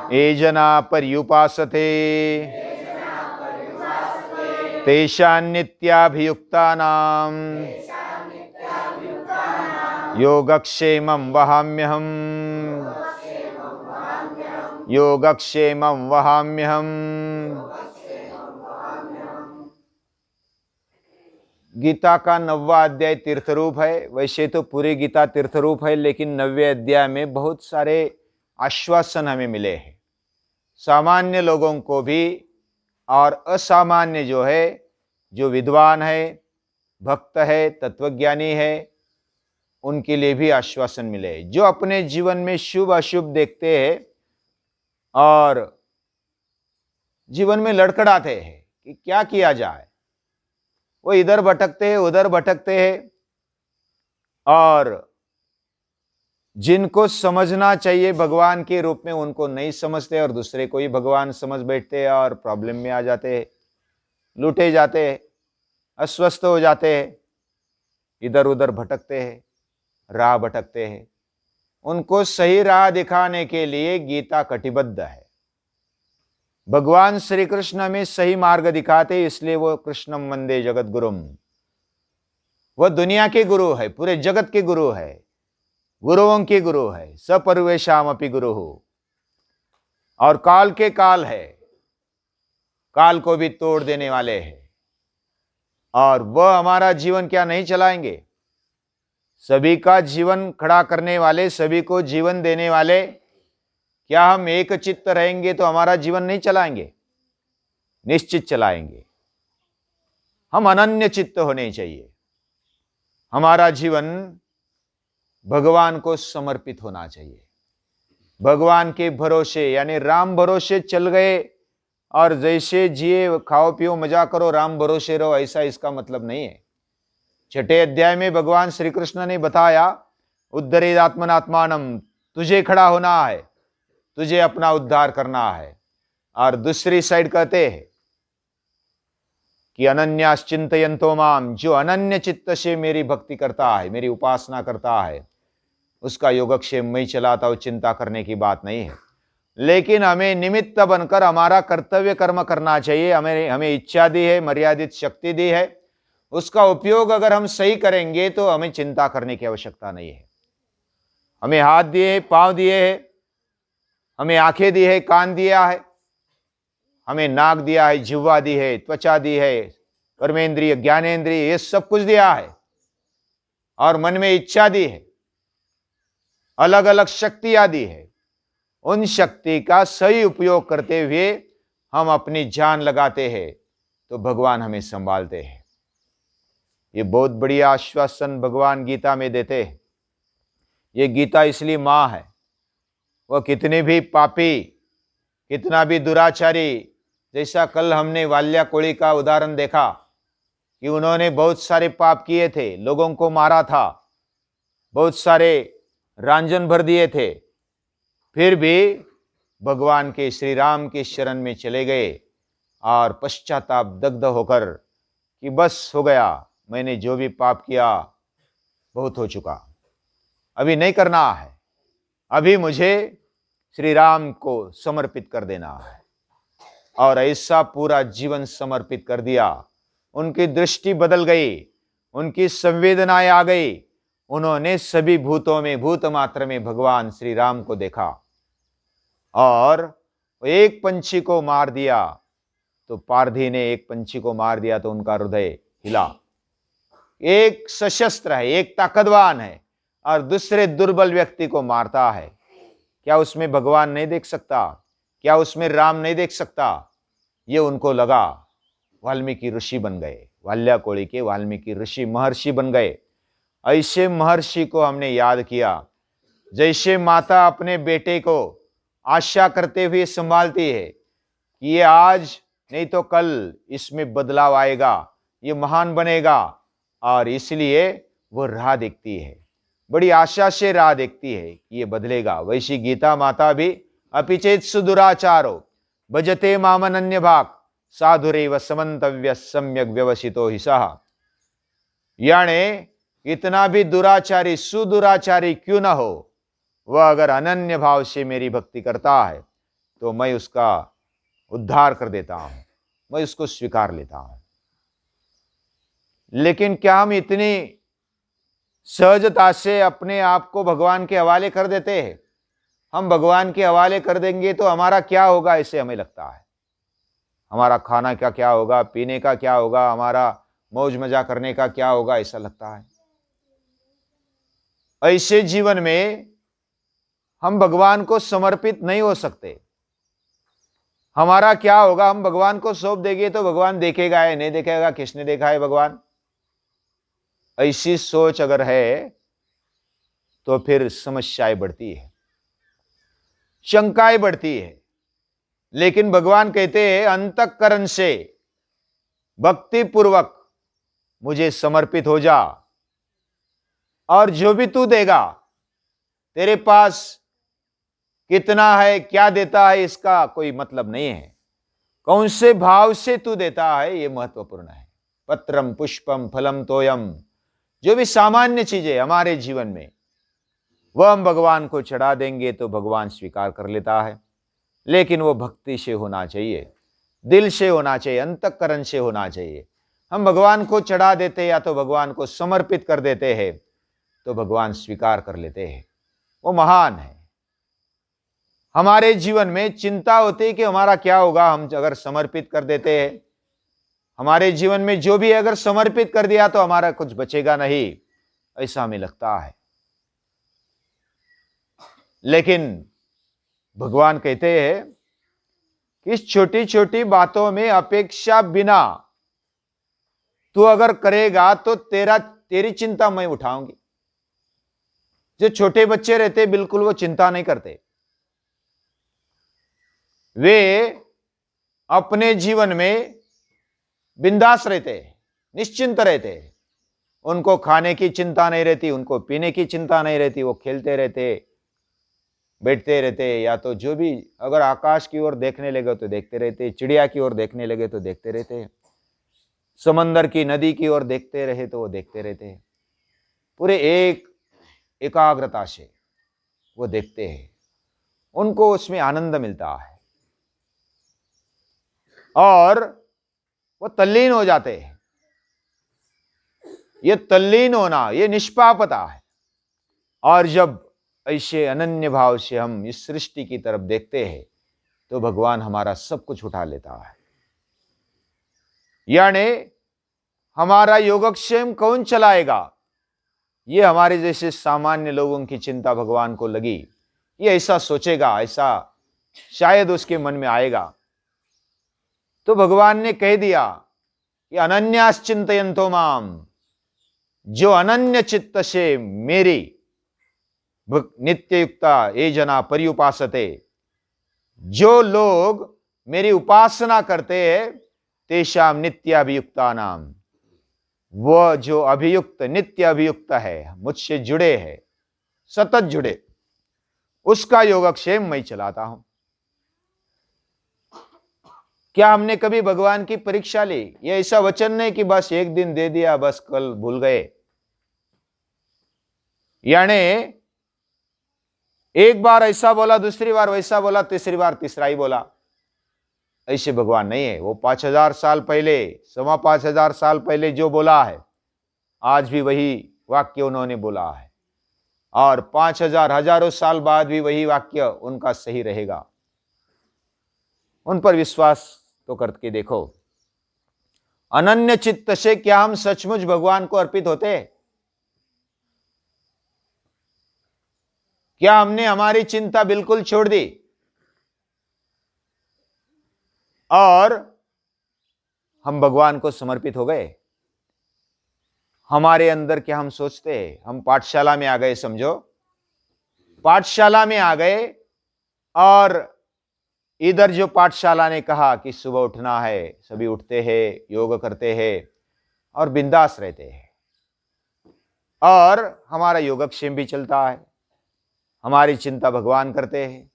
ये जना पर्युपासते तेषां नित्याभियुक्तानां योगक्षेमं वहाम्यहम् योगक्षेमं वहाम्यहम्। गीता का 9वां अध्याय तीर्थरूप है। वैसे तो पूरी गीता तीर्थरूप है, लेकिन 9वें अध्याय में बहुत सारे आश्वासन हमें मिले हैं, सामान्य लोगों को भी और असामान्य जो है, जो विद्वान है, भक्त है, तत्वज्ञानी है, उनके लिए भी आश्वासन मिले। जो अपने जीवन में शुभ अशुभ देखते हैं और जीवन में लड़खड़ाते हैं कि क्या किया जाए, वो इधर भटकते हैं उधर भटकते हैं, और जिनको समझना चाहिए भगवान के रूप में उनको नहीं समझते और दूसरे को ही भगवान समझ बैठते हैं और प्रॉब्लम में आ जाते हैं, लूटे जाते हैं, अस्वस्थ हो जाते हैं, इधर उधर भटकते हैं, राह भटकते हैं। उनको सही राह दिखाने के लिए गीता कटिबद्ध है। भगवान श्री कृष्ण हमें सही मार्ग दिखाते, इसलिए वो कृष्णम वंदे जगत गुरुम। वह दुनिया के गुरु है, पूरे जगत के गुरु है, गुरुओं के गुरु है, सपर्वेशाम अपि गुरु हो, और काल के काल है, काल को भी तोड़ देने वाले हैं। और वह हमारा जीवन क्या नहीं चलाएंगे, सभी का जीवन खड़ा करने वाले, सभी को जीवन देने वाले। क्या हम एक चित्त रहेंगे तो हमारा जीवन नहीं चलाएंगे? निश्चित चलाएंगे। हम अनन्य चित्त होने चाहिए। हमारा जीवन भगवान को समर्पित होना चाहिए। भगवान के भरोसे यानी राम भरोसे चल गए और जैसे जिए, खाओ पियो मजा करो, राम भरोसे रहो, ऐसा इसका मतलब नहीं है। 6ठे अध्याय में भगवान श्री कृष्ण ने बताया, उद्धरेद आत्मनात्मानम, तुझे खड़ा होना है, तुझे अपना उद्धार करना है। और दूसरी साइड कहते हैं कि अनन्याश्चिंतयन्तो माम, जो अनन्य चित्त से मेरी भक्ति करता है, मेरी उपासना करता है, उसका योगक्षेम मैं चलाता हूं। चिंता करने की बात नहीं है, लेकिन हमें निमित्त बनकर हमारा कर्तव्य कर्म करना चाहिए। हमें इच्छा दी है, मर्यादित शक्ति दी है, उसका उपयोग अगर हम सही करेंगे तो हमें चिंता करने की आवश्यकता नहीं है। हमें हाथ दिए, पांव दिए हैं, हमें आंखें दी है, कान दिया है, हमें नाक दिया है, जिह्वा दी है, त्वचा दी है, कर्मेंद्रिय, ज्ञानेंद्रिय, ये सब कुछ दिया है, और मन में इच्छा दी है, अलग अलग शक्तियां दी है। उन शक्ति का सही उपयोग करते हुए हम अपनी जान लगाते हैं तो भगवान हमें संभालते हैं। ये बहुत बड़ी आश्वासन भगवान गीता में देते हैं। ये गीता इसलिए मां है, वह कितने भी पापी, कितना भी दुराचारी, जैसा कल हमने वाल्या कोली का उदाहरण देखा कि उन्होंने बहुत सारे पाप किए थे, लोगों को मारा था, बहुत सारे रांझन भर दिए थे, फिर भी भगवान के श्री राम के शरण में चले गए और पश्चाताप दग्ध होकर कि बस हो गया, मैंने जो भी पाप किया बहुत हो चुका, अभी नहीं करना है, अभी मुझे श्री राम को समर्पित कर देना है। और ऐसा पूरा जीवन समर्पित कर दिया। उनकी दृष्टि बदल गई, उनकी संवेदनाएं आ गई, उन्होंने सभी भूतों में, भूत मात्र में भगवान श्री राम को देखा। और एक पंछी को मार दिया तो पारधी ने एक पंछी को मार दिया तो उनका हृदय हिला। एक सशस्त्र है, एक ताकतवान है, और दूसरे दुर्बल व्यक्ति को मारता है। क्या उसमें भगवान नहीं देख सकता? क्या उसमें राम नहीं देख सकता? ये उनको लगा। वाल्मीकि ऋषि बन गए, वाल्या कोली के वाल्मीकि ऋषि, महर्षि बन गए। ऐसे महर्षि को हमने याद किया। जैसे माता अपने बेटे को आशा करते हुए संभालती है कि ये आज नहीं तो कल इसमें बदलाव आएगा, ये महान बनेगा, और इसलिए वो राह देखती है, बड़ी आशा से राह देखती है कि ये बदलेगा। वैसी गीता माता भी अपिचेत सुदुराचारो भजते मामनन्य भाग साधुरेव समन्तव्य सम्यक व्यवसितो हि सः। यानी इतना भी दुराचारी, सुदुराचारी क्यों ना हो, वह अगर अनन्य भाव से मेरी भक्ति करता है तो मैं उसका उद्धार कर देता हूं, मैं उसको स्वीकार लेता हूं। लेकिन क्या हम इतनी सहजता से अपने आप को भगवान के हवाले कर देते हैं? हम भगवान के हवाले कर देंगे तो हमारा क्या होगा, ऐसे हमें लगता है। हमारा खाना का क्या होगा, पीने का क्या होगा, हमारा मौज मजा करने का क्या होगा, ऐसा लगता है। ऐसे जीवन में हम भगवान को समर्पित नहीं हो सकते। हमारा क्या होगा, हम भगवान को सौंप देंगे तो भगवान देखेगा या नहीं देखेगा, किसने देखा है भगवान? ऐसी सोच अगर है तो फिर समस्याएं बढ़ती है, शंकाएं बढ़ती है। लेकिन भगवान कहते हैं अंतःकरण से भक्ति पूर्वक मुझे समर्पित हो जा, और जो भी तू देगा, तेरे पास कितना है, क्या देता है, इसका कोई मतलब नहीं है। कौन से भाव से तू देता है, यह महत्वपूर्ण है। पत्रम पुष्पम फलम तोयम, जो भी सामान्य चीजें हमारे जीवन में, वह हम भगवान को चढ़ा देंगे तो भगवान स्वीकार कर लेता है। लेकिन वो भक्ति से होना चाहिए, दिल से होना चाहिए, अंतःकरण से होना चाहिए। हम भगवान को चढ़ा देते या तो भगवान को समर्पित कर देते हैं तो भगवान स्वीकार कर लेते हैं। वो महान है। हमारे जीवन में चिंता होती है कि हमारा क्या होगा, हम अगर समर्पित कर देते हैं। हमारे जीवन में जो भी अगर समर्पित कर दिया तो हमारा कुछ बचेगा नहीं, ऐसा हमें लगता है। लेकिन भगवान कहते हैं कि इस छोटी छोटी बातों में अपेक्षा बिना तू अगर करेगा तो तेरी चिंता मैं उठाऊंगी। जो छोटे बच्चे रहते बिल्कुल वो चिंता नहीं करते। वे अपने जीवन में बिंदास रहते, निश्चिंत रहते। उनको खाने की चिंता नहीं रहती, उनको पीने की चिंता नहीं रहती। वो खेलते रहते, बैठते रहते, या तो जो भी अगर आकाश की ओर देखने लगे तो देखते रहते, चिड़िया की ओर देखने लगे तो देखते रहते, समंदर की, नदी की ओर देखते रहे तो वो देखते रहते। पूरे एकाग्रता से वो देखते हैं, उनको उसमें आनंद मिलता है और वो तल्लीन हो जाते हैं। ये तल्लीन होना, ये निष्पापता है। और जब ऐसे अनन्य भाव से हम इस सृष्टि की तरफ देखते हैं तो भगवान हमारा सब कुछ उठा लेता है। यानी हमारा योगक्षेम कौन चलाएगा, ये हमारे जैसे सामान्य लोगों की चिंता भगवान को लगी, ये ऐसा सोचेगा, ऐसा शायद उसके मन में आएगा। तो भगवान ने कह दिया कि अनन्यास चिंतयन्तो माम, जो अनन्य चित्त से मेरी नित्य युक्ता ये जना पर्युपासते, जो लोग मेरी उपासना करते हैं, तेषाम नित्याभियुक्ता नाम, वह जो अभियुक्त, नित्य अभियुक्त है, मुझसे जुड़े हैं, सतत जुड़े, उसका योगक्षेम मैं चलाता हूं। क्या हमने कभी भगवान की परीक्षा ली? ये ऐसा वचन नहीं कि बस एक दिन दे दिया, बस कल भूल गए। यानी एक बार ऐसा बोला, दूसरी बार वैसा बोला, तीसरी बार तीसरा ही बोला, ऐसे भगवान नहीं है। वो 5000 साल पहले, 5,500 साल पहले जो बोला है, आज भी वही वाक्य उन्होंने बोला है, और 5,000 हजारों साल बाद भी वही वाक्य उनका सही रहेगा। उन पर विश्वास तो करके देखो। अनन्य चित्त से क्या हम सचमुच भगवान को अर्पित होते? क्या हमने हमारी चिंता बिल्कुल छोड़ दी और हम भगवान को समर्पित हो गए? हमारे अंदर क्या हम सोचते हैं? हम पाठशाला में आ गए, समझो पाठशाला में आ गए, और इधर जो पाठशाला ने कहा कि सुबह उठना है, सभी उठते हैं, योग करते हैं और बिंदास रहते हैं, और हमारा योगक्षेम भी चलता है, हमारी चिंता भगवान करते हैं,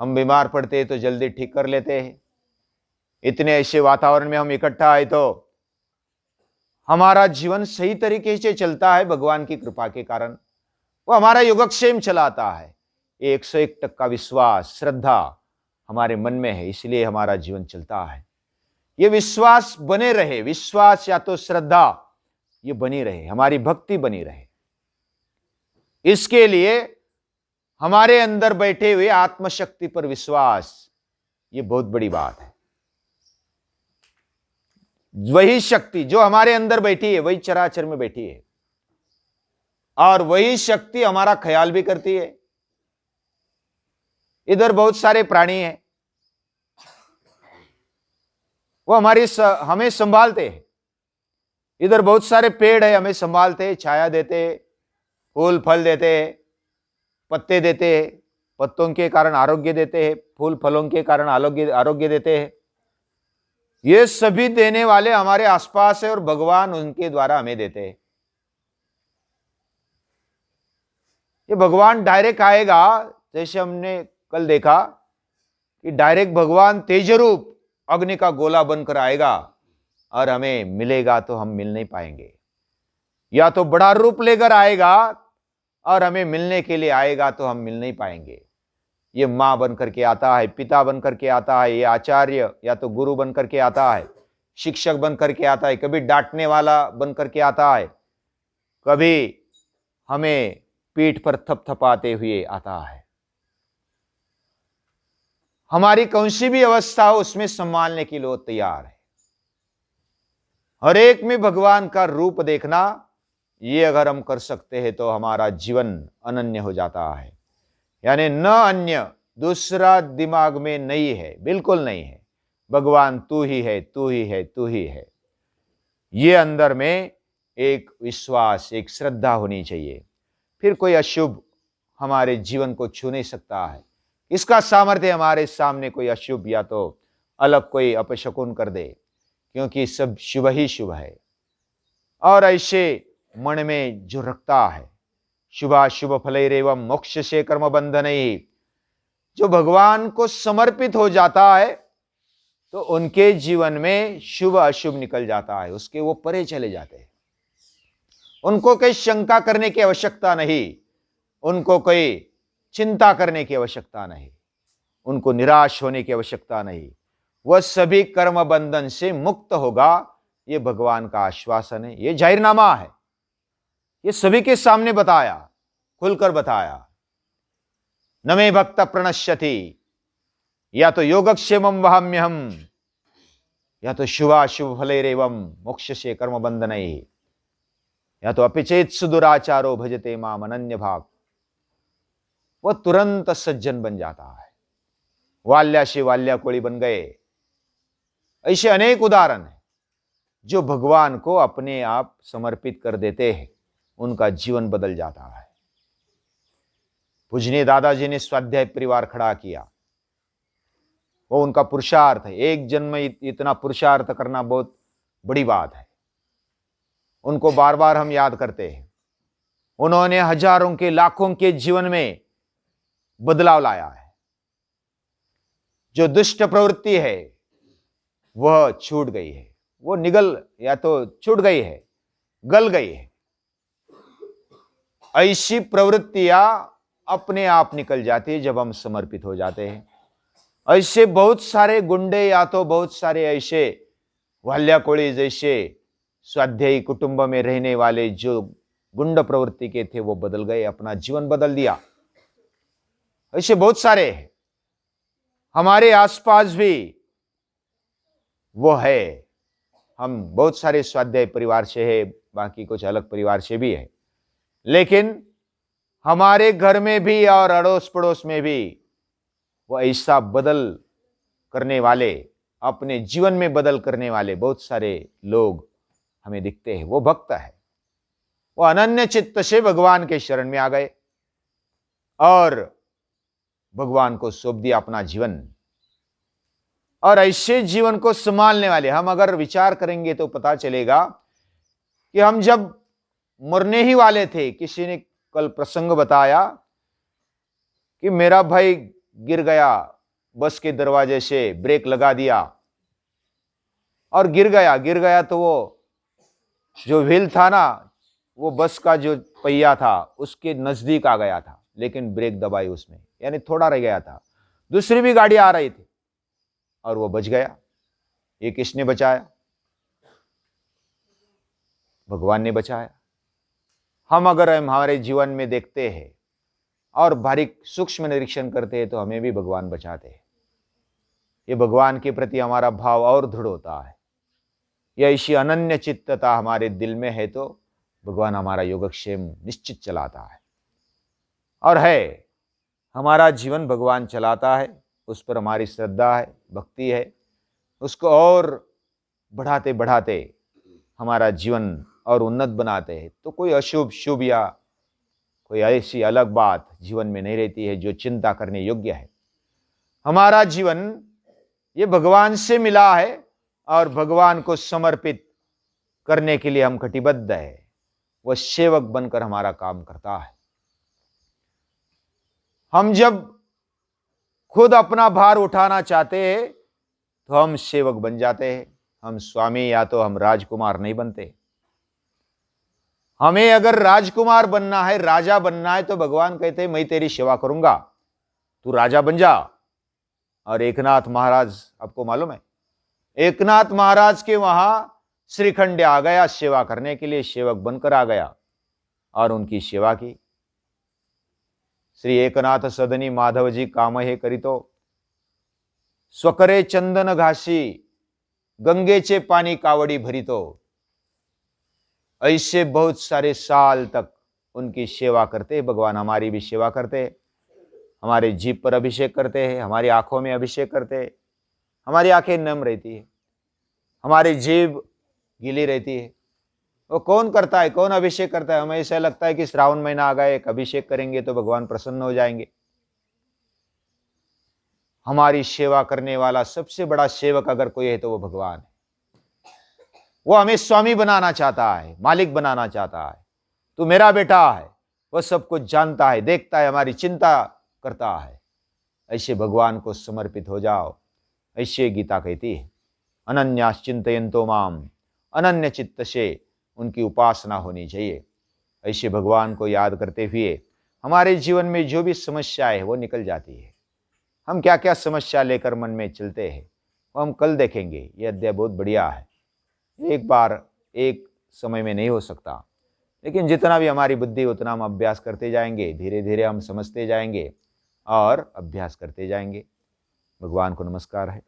हम बीमार पड़ते हैं तो जल्दी ठीक कर लेते हैं। इतने ऐसे वातावरण में हम इकट्ठा आए तो हमारा जीवन सही तरीके से चलता है भगवान की कृपा के कारण। वो हमारा योगक्षेम चलाता है। 101% विश्वास, श्रद्धा हमारे मन में है, इसलिए हमारा जीवन चलता है। ये विश्वास बने रहे, विश्वास या तो श्रद्धा ये बनी रहे, हमारी भक्ति बनी रहे। इसके लिए हमारे अंदर बैठे हुए आत्मशक्ति पर विश्वास, ये बहुत बड़ी बात है। वही शक्ति जो हमारे अंदर बैठी है वही चराचर में बैठी है, और वही शक्ति हमारा ख्याल भी करती है। इधर बहुत सारे प्राणी हैं, वो हमें संभालते हैं। इधर बहुत सारे पेड़ है, हमें संभालते हैं, छाया देते हैं, फूल फल देते हैं, पत्ते देते हैं, पत्तों के कारण आरोग्य देते हैं, फूल फलों के कारण आरोग्य देते हैं। ये सभी देने वाले हमारे आसपास है और भगवान उनके द्वारा हमें देते हैं। ये भगवान डायरेक्ट आएगा, जैसे हमने कल देखा कि डायरेक्ट भगवान तेजरूप अग्नि का गोला बनकर आएगा और हमें मिलेगा तो हम मिल नहीं पाएंगे, या तो बड़ा रूप लेकर आएगा और हमें मिलने के लिए आएगा तो हम मिल नहीं पाएंगे। ये मां बनकर के आता है, पिता बनकर के आता है, ये आचार्य या तो गुरु बनकर के आता है, शिक्षक बनकर के आता है, कभी डांटने वाला बनकर के आता है, कभी हमें पीठ पर थपथपाते हुए आता है। हमारी कौन सी भी अवस्था हो उसमें संभालने के लिए तैयार है। हर एक में भगवान का रूप देखना, ये अगर हम कर सकते हैं तो हमारा जीवन अनन्य हो जाता है। यानी न अन्य दूसरा दिमाग में नहीं है, बिल्कुल नहीं है। भगवान तू ही है, तू ही है, तू ही है। ये अंदर में एक विश्वास, एक श्रद्धा होनी चाहिए। फिर कोई अशुभ हमारे जीवन को छू नहीं सकता है। इसका सामर्थ्य हमारे सामने कोई अशुभ या तो अलग कोई अपशकुन कर दे, क्योंकि सब शुभ ही शुभ है। और ऐसे मन में जो रखता है शुभाशुभ फलैरेवं मोक्ष से कर्म बंधनैः, जो भगवान को समर्पित हो जाता है तो उनके जीवन में शुभ अशुभ निकल जाता है, उसके वो परे चले जाते हैं। उनको कोई शंका करने की आवश्यकता नहीं, उनको कोई चिंता करने की आवश्यकता नहीं, उनको निराश होने की आवश्यकता नहीं। वह सभी कर्म बंधन से मुक्त होगा, ये भगवान का आश्वासन है, ये जाहिरनामा है। ये सभी के सामने बताया, खुलकर बताया। न मे भक्त प्रणश्यति, या तो योगक्षेमं वहाम्यहम्, या तो शुभाशुभ फलैरेवं मोक्ष से कर्म बंधनैः, या तो अपिचेत सुदुराचारो भजते माम अनन्य भाव। वह तुरंत सज्जन बन जाता है, वाल्या से वाल्या कोड़ी बन गए। ऐसे अनेक उदाहरण हैं जो भगवान को अपने आप समर्पित कर देते हैं, उनका जीवन बदल जाता है। पूजनीय दादाजी ने स्वाध्याय परिवार खड़ा किया, वो उनका पुरुषार्थ है। एक जन्म में इतना पुरुषार्थ करना बहुत बड़ी बात है। उनको बार बार हम याद करते हैं। उन्होंने हजारों के लाखों के जीवन में बदलाव लाया है। जो दुष्ट प्रवृत्ति है वह छूट गई है, वो निगल या तो छूट गई है, गल गई है। ऐसी प्रवृत्तियां अपने आप निकल जाती है जब हम समर्पित हो जाते हैं। ऐसे बहुत सारे गुंडे या तो बहुत सारे ऐसे वाल्या कोड़ी जैसे स्वाध्यायी कुटुंब में रहने वाले जो गुंड प्रवृत्ति के थे वो बदल गए, अपना जीवन बदल दिया। ऐसे बहुत सारे हैं, हमारे आसपास भी वो है। हम बहुत सारे स्वाध्याय परिवार से है, बाकी कुछ अलग परिवार से भी है, लेकिन हमारे घर में भी और अड़ोस पड़ोस में भी वो ऐसा बदल करने वाले, अपने जीवन में बदल करने वाले बहुत सारे लोग हमें दिखते हैं। वो भक्त है, वो अनन्य चित्त से भगवान के शरण में आ गए और भगवान को सौंप दिया अपना जीवन। और ऐसे जीवन को संभालने वाले हम अगर विचार करेंगे तो पता चलेगा कि हम जब मरने ही वाले थे, किसी ने कल प्रसंग बताया कि मेरा भाई गिर गया, बस के दरवाजे से ब्रेक लगा दिया और गिर गया तो वो जो व्हील था ना, वो बस का जो पहिया था उसके नजदीक आ गया था, लेकिन ब्रेक दबाई उसने, यानी थोड़ा रह गया था। दूसरी भी गाड़ी आ रही थी और वो बच गया। ये किसने बचाया? भगवान ने बचाया। हम अगर हमारे जीवन में देखते हैं और बारीक सूक्ष्म निरीक्षण करते हैं तो हमें भी भगवान बचाते हैं। ये भगवान के प्रति हमारा भाव और दृढ़ होता है। यह ऐसी अनन्य चित्तता हमारे दिल में है तो भगवान हमारा योगक्षेम निश्चित चलाता है। और है, हमारा जीवन भगवान चलाता है, उस पर हमारी श्रद्धा है, भक्ति है, उसको और बढ़ाते बढ़ाते हमारा जीवन और उन्नत बनाते हैं तो कोई अशुभ शुभ या कोई ऐसी अलग बात जीवन में नहीं रहती है जो चिंता करने योग्य है। हमारा जीवन ये भगवान से मिला है और भगवान को समर्पित करने के लिए हम कटिबद्ध है। वह सेवक बनकर हमारा काम करता है। हम जब खुद अपना भार उठाना चाहते हैं तो हम सेवक बन जाते हैं, हम स्वामी या तो हम राजकुमार नहीं बनते। हमें अगर राजकुमार बनना है, राजा बनना है तो भगवान कहते हैं मैं तेरी सेवा करूंगा, तू राजा बन जा। और एकनाथ महाराज, आपको मालूम है, एकनाथ महाराज के वहां श्रीखंड आ गया सेवा करने के लिए, सेवक बनकर आ गया और उनकी सेवा की। श्री एकनाथ सदनी माधव जी काम हे करीतो, स्वकरे चंदन घासी गंगेचे पानी कावड़ी भरीतो। ऐसे बहुत सारे साल तक उनकी सेवा करते। भगवान हमारी भी सेवा करते, हमारे जीभ पर अभिषेक करते हैं, हमारी आंखों में अभिषेक करते हैं। हमारी आंखें नम रहती है, हमारी जीभ गीली रहती है। वो कौन करता है, कौन अभिषेक करता है? हमें ऐसा लगता है कि श्रावण महीना आ गया, एक अभिषेक करेंगे तो भगवान प्रसन्न हो जाएंगे। हमारी सेवा करने वाला सबसे बड़ा सेवक अगर कोई है तो वो भगवान है। वो हमें स्वामी बनाना चाहता है, मालिक बनाना चाहता है। तू मेरा बेटा है, वह सब कुछ जानता है, देखता है, हमारी चिंता करता है। ऐसे भगवान को समर्पित हो जाओ। ऐसे गीता कहती है, अनन्यास चिंतयन्तो माम, अनन्य चित्त से उनकी उपासना होनी चाहिए। ऐसे भगवान को याद करते हुए हमारे जीवन में जो भी समस्या है वो निकल जाती है। हम क्या क्या समस्या लेकर मन में चलते हैं वो हम कल देखेंगे। ये अध्याय बहुत बढ़िया है। एक बार एक समय में नहीं हो सकता, लेकिन जितना भी हमारी बुद्धि उतना हम अभ्यास करते जाएंगे, धीरे धीरे हम समझते जाएंगे और अभ्यास करते जाएंगे। भगवान को नमस्कार है।